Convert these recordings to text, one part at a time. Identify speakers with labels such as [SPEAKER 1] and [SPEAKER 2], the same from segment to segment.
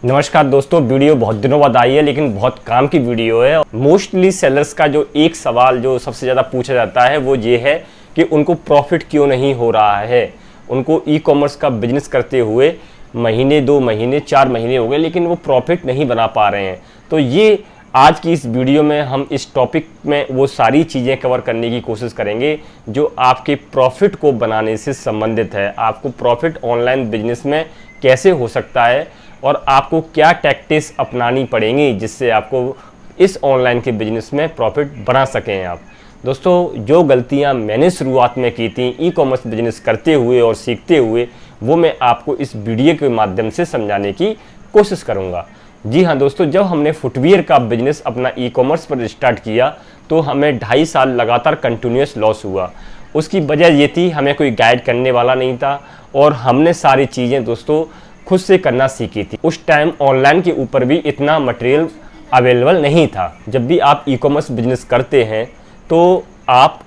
[SPEAKER 1] नमस्कार दोस्तों, वीडियो बहुत दिनों बाद आई है लेकिन बहुत काम की वीडियो है। मोस्टली सेलर्स का जो एक सवाल जो सबसे ज़्यादा पूछा जाता है वो ये है कि उनको प्रॉफिट क्यों नहीं हो रहा है। उनको ई कॉमर्स का बिजनेस करते हुए महीने 2 महीने 4 महीने हो गए लेकिन वो प्रॉफिट नहीं बना पा रहे हैं। तो ये आज की इस वीडियो में हम इस टॉपिक में वो सारी चीज़ें कवर करने की कोशिश करेंगे जो आपके प्रॉफिट को बनाने से संबंधित है। आपको प्रॉफिट ऑनलाइन बिजनेस में कैसे हो सकता है और आपको क्या टैक्टिक्स अपनानी पड़ेंगी जिससे आपको इस ऑनलाइन के बिजनेस में प्रॉफिट बना सकें आप। दोस्तों, जो गलतियां मैंने शुरुआत में की थी ई कॉमर्स बिजनेस करते हुए और सीखते हुए, वो मैं आपको इस वीडियो के माध्यम से समझाने की कोशिश करूंगा। जी हाँ दोस्तों, जब हमने फुटवियर का बिजनेस अपना ई कॉमर्स पर स्टार्ट किया तो हमें 2.5 साल लगातार कंटिन्यूस लॉस हुआ। उसकी वजह ये थी, हमें कोई गाइड करने वाला नहीं था और हमने सारी चीज़ें दोस्तों खुद से करना सीखी थी। उस टाइम ऑनलाइन के ऊपर भी इतना मटेरियल अवेलेबल नहीं था। जब भी आप ई कॉमर्स बिजनेस करते हैं तो आप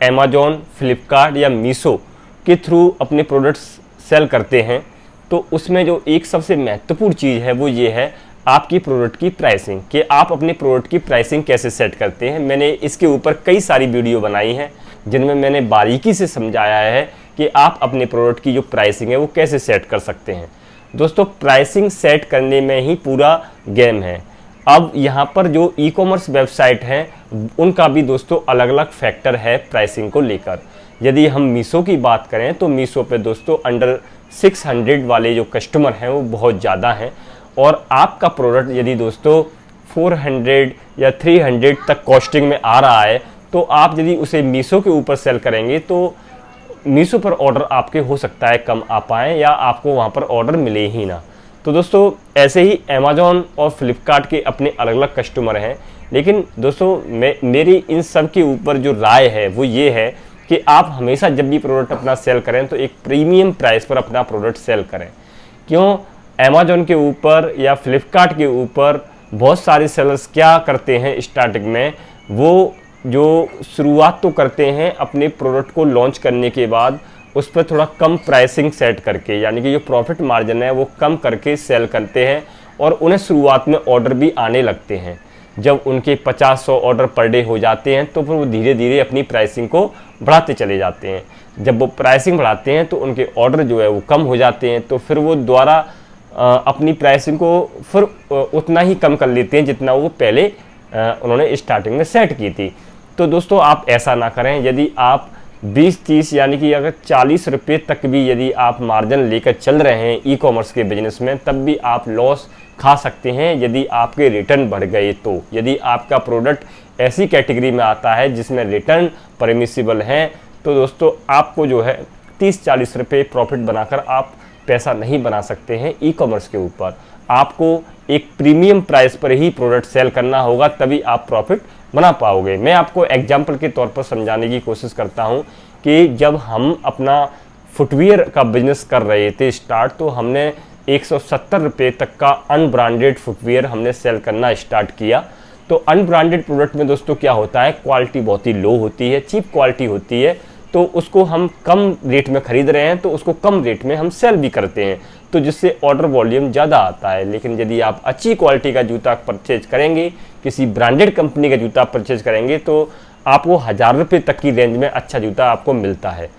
[SPEAKER 1] अमेज़ॉन, फ्लिपकार्ट या मीशो के थ्रू अपने प्रोडक्ट्स सेल करते हैं तो उसमें जो एक सबसे महत्वपूर्ण चीज़ है वो ये है आपकी प्रोडक्ट की प्राइसिंग, कि आप अपने प्रोडक्ट की प्राइसिंग कैसे सेट करते हैं। मैंने इसके ऊपर कई सारी वीडियो बनाई हैं जिनमें मैंने बारीकी से समझाया है कि आप अपने प्रोडक्ट की जो प्राइसिंग है वो कैसे सेट कर सकते हैं। दोस्तों, प्राइसिंग सेट करने में ही पूरा गेम है। अब यहाँ पर जो ई कॉमर्स वेबसाइट हैं उनका भी दोस्तों अलग अलग फैक्टर है प्राइसिंग को लेकर। यदि हम मीशो की बात करें तो मीशो पे दोस्तों अंडर 600 वाले जो कस्टमर हैं वो बहुत ज़्यादा हैं और आपका प्रोडक्ट यदि दोस्तों 400 या 300 तक कॉस्टिंग में आ रहा है तो आप यदि उसे मीशो के ऊपर सेल करेंगे तो मीशो पर ऑर्डर आपके हो सकता है कम आ पाएँ या आपको वहाँ पर ऑर्डर मिले ही ना। तो दोस्तों ऐसे ही अमेज़ॉन और फ्लिपकार्ट के अपने अलग अलग कस्टमर हैं, लेकिन दोस्तों मेरी इन सब के ऊपर जो राय है वो ये है कि आप हमेशा जब भी प्रोडक्ट अपना सेल करें तो एक प्रीमियम प्राइस पर अपना प्रोडक्ट सेल करें। क्यों? अमेज़ॉन के ऊपर या फ्लिपकार्ट के ऊपर बहुत सारे सेलर्स क्या करते हैं स्टार्टिंग में, वो जो शुरुआत तो करते हैं अपने प्रोडक्ट को लॉन्च करने के बाद उस पर थोड़ा कम प्राइसिंग सेट करके, यानी कि जो प्रॉफिट मार्जिन है वो कम करके सेल करते हैं और उन्हें शुरुआत में ऑर्डर भी आने लगते हैं। जब उनके 50-100 ऑर्डर पर डे हो जाते हैं तो फिर वो धीरे धीरे अपनी प्राइसिंग को बढ़ाते चले जाते हैं। जब वो प्राइसिंग बढ़ाते हैं तो उनके ऑर्डर जो है वो कम हो जाते हैं तो फिर वो दोबारा अपनी प्राइसिंग को फिर उतना ही कम कर लेते हैं जितना वो पहले उन्होंने स्टार्टिंग में सेट की थी। तो दोस्तों आप ऐसा ना करें। यदि आप 20-30 यानी कि अगर 40 रुपये तक भी यदि आप मार्जिन लेकर चल रहे हैं ई कॉमर्स के बिजनेस में, तब भी आप लॉस खा सकते हैं यदि आपके रिटर्न बढ़ गए तो। यदि आपका प्रोडक्ट ऐसी कैटेगरी में आता है जिसमें रिटर्न परमिसिबल हैं तो दोस्तों आपको जो है 30-40 रुपये प्रॉफिट बनाकर आप पैसा नहीं बना सकते हैं ई कॉमर्स के ऊपर। आपको एक प्रीमियम प्राइस पर ही प्रोडक्ट सेल करना होगा, तभी आप प्रॉफिट बना पाओगे। मैं आपको एग्जाम्पल के तौर पर समझाने की कोशिश करता हूं कि जब हम अपना फुटवियर का बिजनेस कर रहे थे स्टार्ट, तो हमने 170 रुपये तक का अनब्रांडेड फुटवियर हमने सेल करना स्टार्ट किया। तो अनब्रांडेड प्रोडक्ट में दोस्तों क्या होता है, क्वालिटी बहुत ही लो होती है, चीप क्वालिटी होती है, तो उसको हम कम रेट में ख़रीद रहे हैं तो उसको कम रेट में हम सेल भी करते हैं, तो जिससे ऑर्डर वॉल्यूम ज़्यादा आता है। लेकिन यदि आप अच्छी क्वालिटी का जूता परचेज करेंगे, किसी ब्रांडेड कंपनी का जूता परचेज करेंगे तो आपको 1000 रुपये तक की रेंज में अच्छा जूता आपको मिलता है।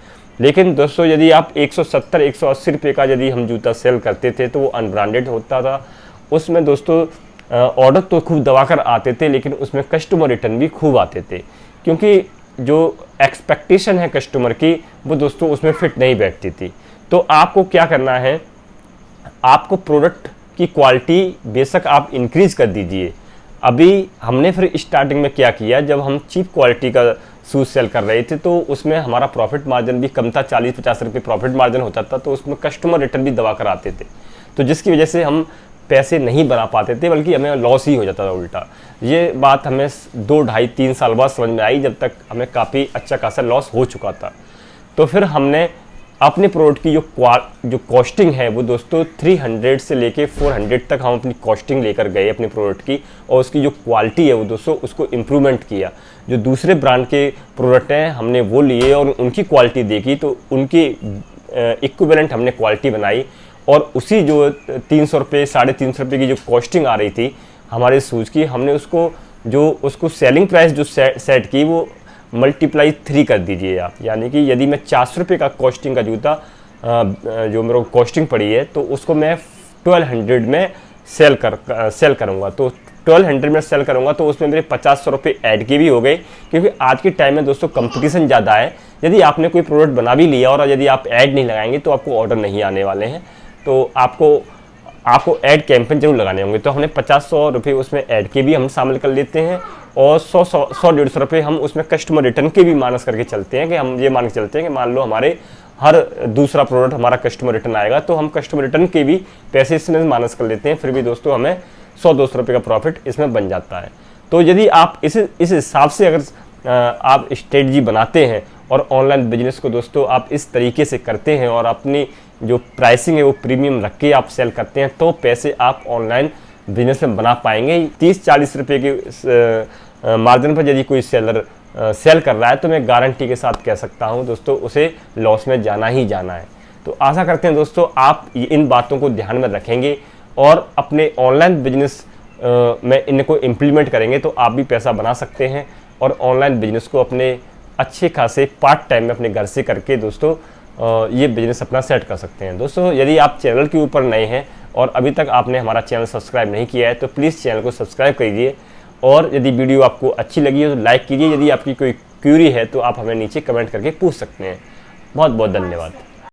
[SPEAKER 1] लेकिन दोस्तों यदि आप 170-180 रुपये का यदि हम जूता सेल करते थे तो वो अनब्रांडेड होता था। उसमें दोस्तों ऑर्डर तो खूब दबाकर आते थे लेकिन उसमें कस्टमर रिटर्न भी खूब आते थे, क्योंकि जो एक्सपेक्टेशन है कस्टमर की वो दोस्तों उसमें फिट नहीं बैठती थी। तो आपको क्या करना है, आपको प्रोडक्ट की क्वालिटी बेशक आप इंक्रीज़ कर दीजिए। अभी हमने फिर स्टार्टिंग में क्या किया, जब हम चीप क्वालिटी का शूज़ सेल कर रहे थे तो उसमें हमारा प्रॉफिट मार्जिन भी कम था, 40-50 रुपये प्रॉफिट मार्जिन होता था, तो उसमें कस्टमर रिटर्न भी दबा कर आते थे, तो जिसकी वजह से हम पैसे नहीं बना पाते थे बल्कि हमें लॉस ही हो जाता था उल्टा। ये बात हमें 2-2.5-3 साल बाद समझ में आई, जब तक हमें काफ़ी अच्छा खासा लॉस हो चुका था। तो फिर हमने अपने प्रोडक्ट की जो कॉस्टिंग है वो दोस्तों 300 से लेके 400 तक हम अपनी कॉस्टिंग लेकर गए अपने प्रोडक्ट की, और उसकी जो क्वालिटी है वो दोस्तों उसको इम्प्रूवमेंट किया। जो दूसरे ब्रांड के प्रोडक्ट हैं हमने वो लिए और उनकी क्वालिटी देखी तो उनकी इक्विवेलेंट हमने क्वालिटी बनाई और उसी जो 300 रुपये 350 रुपये की जो कॉस्टिंग आ रही थी हमारे शूज़ की, हमने उसको सेलिंग प्राइस जो सेट की वो मल्टीप्लाई 3 कर दीजिए आप। यानी कि यदि मैं 400 रुपये का कॉस्टिंग का जूता जो मेरे को कॉस्टिंग पड़ी है तो उसको मैं 1200 में सेल करूँगा। तो 1200 में सेल करूँगा तो उसमें मेरे 50 रुपये ऐड के भी हो गए, क्योंकि आज के टाइम में दोस्तों कंपटीशन ज़्यादा है। यदि आपने कोई प्रोडक्ट बना भी लिया और यदि आप ऐड नहीं लगाएंगे तो आपको ऑर्डर नहीं आने वाले हैं। तो आपको ऐड कैंपेन जरूर लगाने होंगे। तो हमने 50-100 रुपये उसमें ऐड के भी हम शामिल कर लेते हैं और 100-150 रुपये हम उसमें कस्टमर रिटर्न के भी माइनस करके चलते हैं कि हम ये मान के चलते हैं कि मान लो हमारे हर दूसरा प्रोडक्ट हमारा कस्टमर रिटर्न आएगा तो हम कस्टमर रिटर्न के भी पैसे इसमें माइनस कर लेते हैं। फिर भी दोस्तों हमें 100-200 रुपये का प्रॉफिट इसमें बन जाता है। तो यदि आप इस हिसाब से अगर आप स्ट्रेटजी बनाते हैं और ऑनलाइन बिजनेस को दोस्तों आप इस तरीके से करते हैं और अपनी जो प्राइसिंग है वो प्रीमियम रख के आप सेल करते हैं तो पैसे आप ऑनलाइन बिजनेस में बना पाएंगे। 30-40 रुपये के मार्जिन पर यदि कोई सेलर सेल कर रहा है तो मैं गारंटी के साथ कह सकता हूं दोस्तों उसे लॉस में जाना ही जाना है। तो आशा करते हैं दोस्तों आप इन बातों को ध्यान में रखेंगे और अपने ऑनलाइन बिजनेस में इनको इम्प्लीमेंट करेंगे तो आप भी पैसा बना सकते हैं और ऑनलाइन बिजनेस को अपने अच्छे खासे पार्ट टाइम में अपने घर से करके दोस्तों ये बिजनेस अपना सेट कर सकते हैं। दोस्तों यदि आप चैनल के ऊपर नए हैं और अभी तक आपने हमारा चैनल सब्सक्राइब नहीं किया है तो प्लीज़ चैनल को सब्सक्राइब कीजिए और यदि वीडियो आपको अच्छी लगी है तो लाइक कीजिए। यदि आपकी कोई क्यूरी है तो आप हमें नीचे कमेंट करके पूछ सकते हैं। बहुत बहुत धन्यवाद।